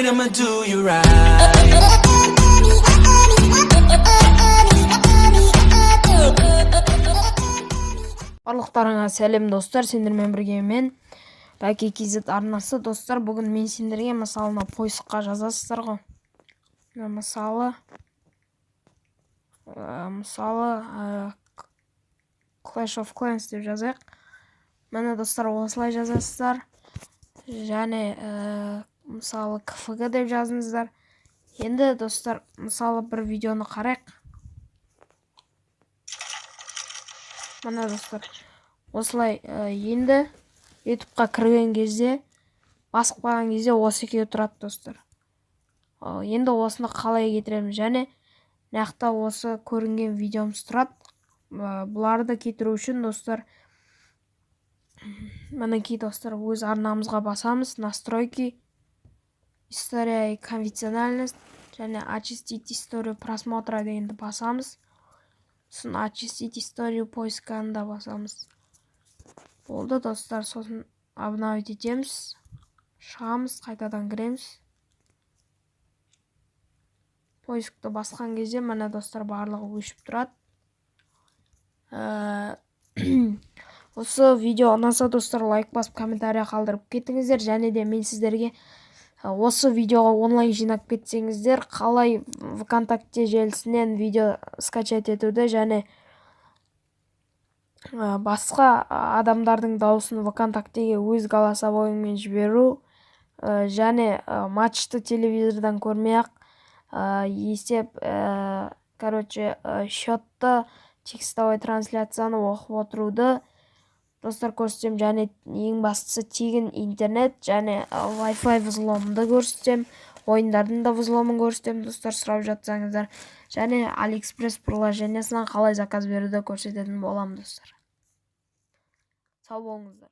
right, I'ma do you right. Барлықтарыңа сәлем достар, сендермен бірге мен Бәке KZ арнасы. Достар, бүгін мен сендерге мысалына поисққа жазасыздар ғой. Мысалы Clash of Clans деп жазайық. Міне достар, осылай жазасыздар. Және мысалы KFG деп жазыңыздар. Енді достар, мысалы бір видеоны қарайық. Міне достар, осылай енді YouTube'қа кірген кезде, басып қалған кезде осы екеуі тұрады достар. Енді осыны қалай кетіреміз, және нақта осы көрінген видеомыз тұрады. Бұларды кетіру үшін достар, мінекей достар, өз арнамызға басамыз, настройки, история и конвенциональность, және очистить историю просмотра дегенді басамыз. Сосын очистить историю поисканы басамыз. Болды достар, сосын обновить етеміз, шығамыз, қайтадан кіреміз. Поискты басқан кезде мына достар барлығы өшіп тұрады. Осы видео ұнаса достар, лайк басып комментария қалдырып кетіңіздер, және де мен сіздерге осы видеоға онлайн жинап кетсеңіздер, қалай ВКонтакте желісінен видео скачать етуді, және басқа адамдардың дауысын ВКонтактеге өз голосовойыңмен жіберу, және матчты телевизордан көрмей-ақ есеп, счетты, текстовой трансляцияны оқып отыруды достар көрсетем. Және ең бастысы тегін интернет және Wi-Fi взломды көрсетем. Ойындардың да взломын көрсетем достар, сұрап жатсаңыздар. Және AliExpress приложениясынан қалай заказ беруді көрсететін болам достар. Сау болыңыздар.